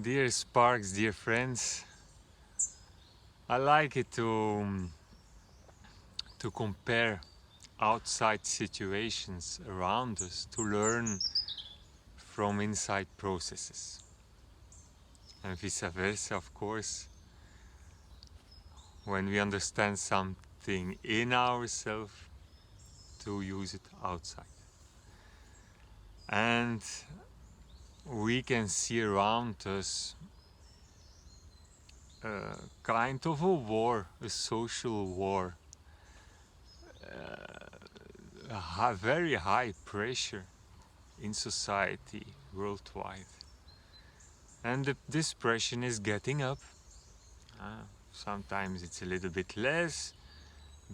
Dear Sparks, dear friends, I like it to compare outside situations around us to learn from inside processes. And vice versa, of course, when we understand something in ourselves, to use it outside. And we can see around us kind of a war, a social war, a very high pressure in society worldwide. And this pressure is getting up. Sometimes it's a little bit less,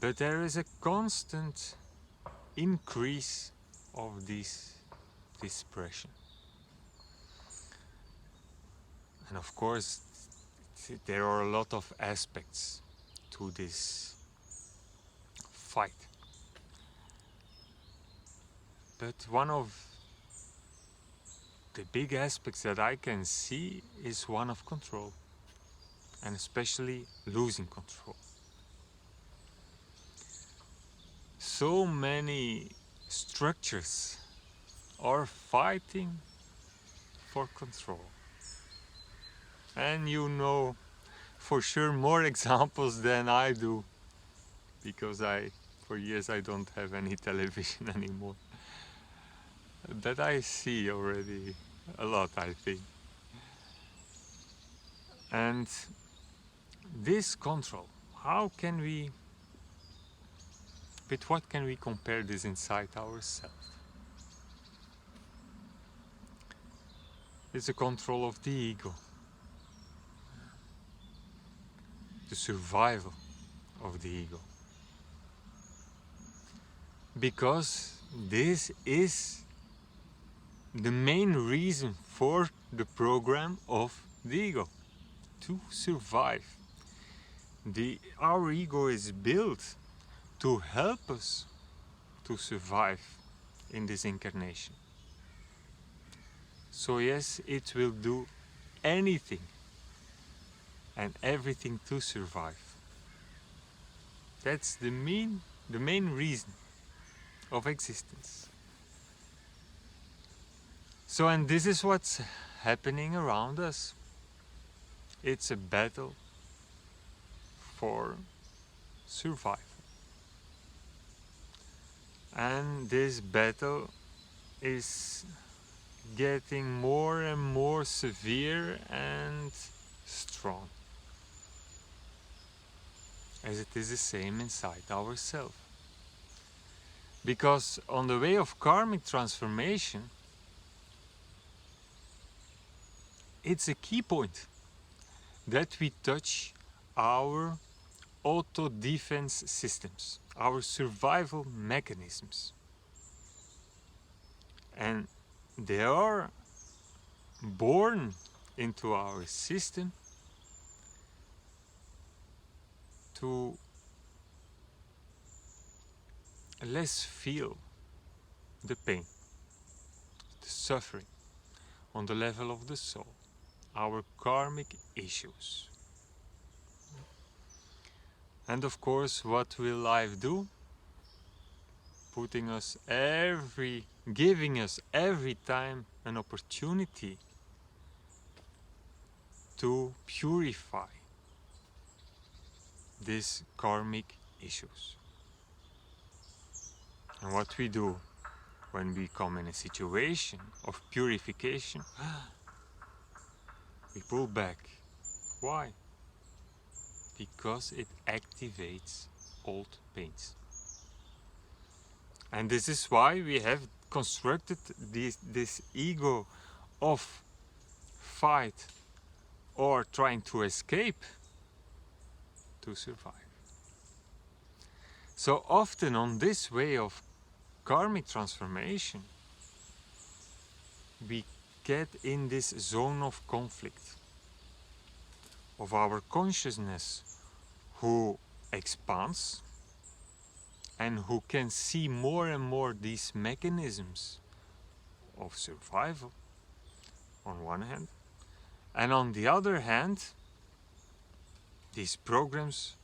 but there is a constant increase of this pressure. And of course, there are a lot of aspects to this fight. But one of the big aspects that I can see is one of control, and especially losing control. So many structures are fighting for control. And you know for sure more examples than I do, because for years I don't have any television anymore. That I see already a lot, I think. And this control, with what can we compare this inside ourselves? It's the control of the ego, the survival of the ego. Because this is the main reason for the program of the ego, to survive. Our ego is built to help us to survive in this incarnation. So yes, it will do anything and everything to survive. That's the main reason of existence. So, and this is what's happening around us. It's a battle for survival. And this battle is getting more and more severe and strong, as it is the same inside ourselves. Because on the way of karmic transformation, it's a key point that we touch our auto-defense systems, our survival mechanisms. And they are born into our system to less feel the pain, the suffering on the level of the soul, our karmic issues. And of course, what will life do? Giving us every time an opportunity to purify these karmic issues. And what we do when we come in a situation of purification, we pull back. Why? Because it activates old pains. And this is why we have constructed this ego of fight or trying to escape to survive. So often on this way of karmic transformation, we get in this zone of conflict of our consciousness, who expands and who can see more and more these mechanisms of survival on one hand, And on the other hand, these programs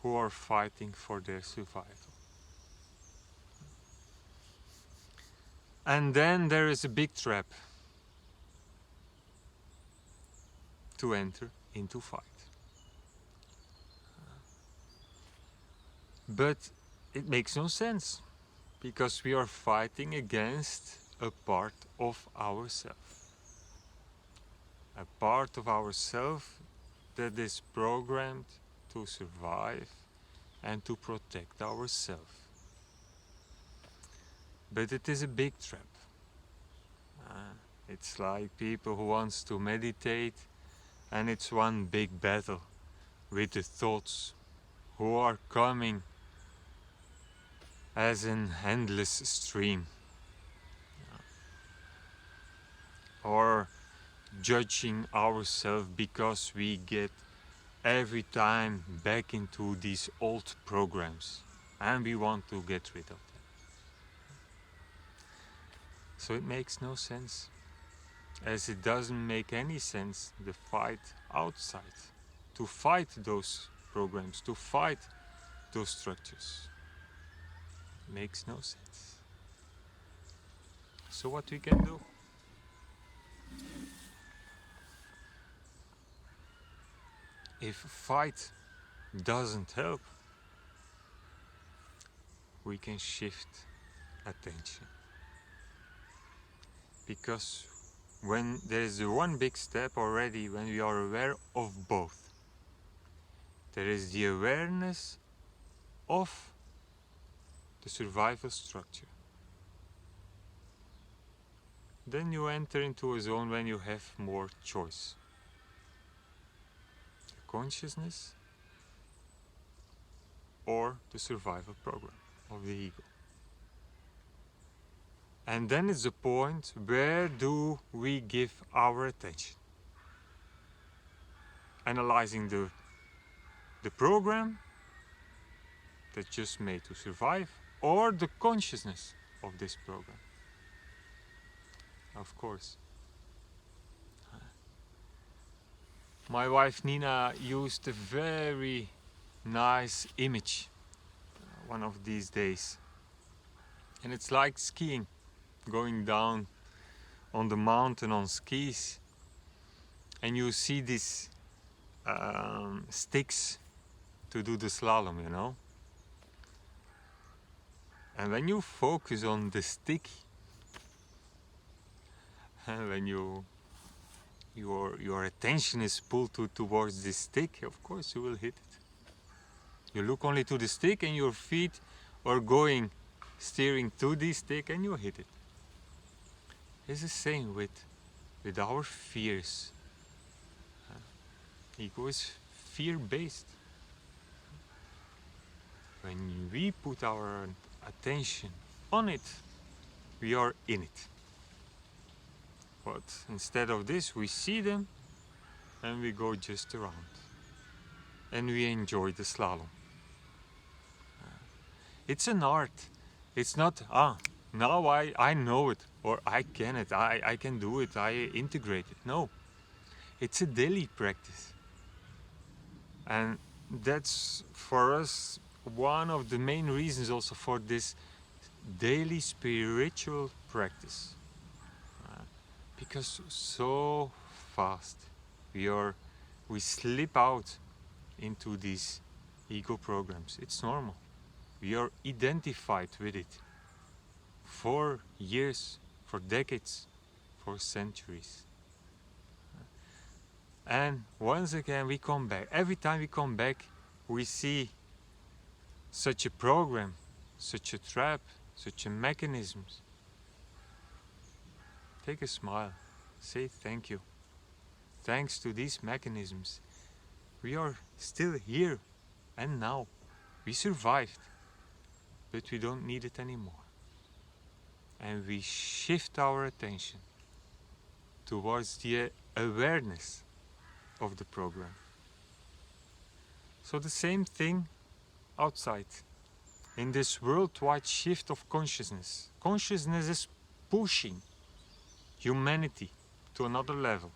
who are fighting for their survival. And then there is a big trap to enter into fight. But it makes no sense, because we are fighting against a part of ourselves. A part of ourselves that is programmed to survive and to protect ourselves. But it is a big trap. It's like people who wants to meditate, and it's one big battle with the thoughts who are coming as an endless stream, or judging ourselves because we get every time back into these old programs and we want to get rid of them. So it makes no sense, as it doesn't make any sense the fight outside, to fight those programs, to fight those structures. It makes no sense. So what we can do? If fight doesn't help, we can shift attention. Because when there is one big step already, when we are aware of both, there is the awareness of the survival structure. Then you enter into a zone when you have more choice. The consciousness or the survival program of the ego. And then is the point, where do we give our attention? Analyzing the program that's just made to survive, or the consciousness of this program? Of course. My wife Nina used a very nice image one of these days. And it's like skiing, going down on the mountain on skis, and you see these sticks to do the slalom, you know. And when you focus on the stick, and when your attention is pulled towards this stick, of course you will hit it. You look only to the stick and your feet are going, steering to the stick, and you hit it. It's the same with our fears. Ego is fear-based. When we put our attention on it, we are in it. But instead of this, we see them and we go just around. And we enjoy the slalom. It's an art. It's not, now I know it, or I can it, I can do it, I integrate it. No, it's a daily practice. And that's for us one of the main reasons also for this daily spiritual practice. Because so fast we slip out into these ego programs. It's normal. We are identified with it for years, for decades, for centuries. And once again we come back. Every time we come back, we see such a program, such a trap, such a mechanism. Take a smile, say thank you. Thanks to these mechanisms, we are still here and now. We survived, but we don't need it anymore. And we shift our attention towards the awareness of the program. So the same thing outside. In this worldwide shift of consciousness, consciousness is pushing humanity to another level.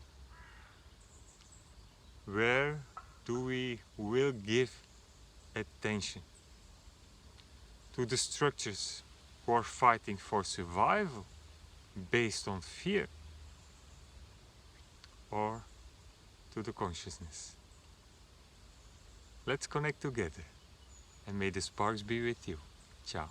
Where do we will give attention? To the structures who are fighting for survival based on fear, or to the consciousness? Let's connect together, and may the sparks be with you. Ciao.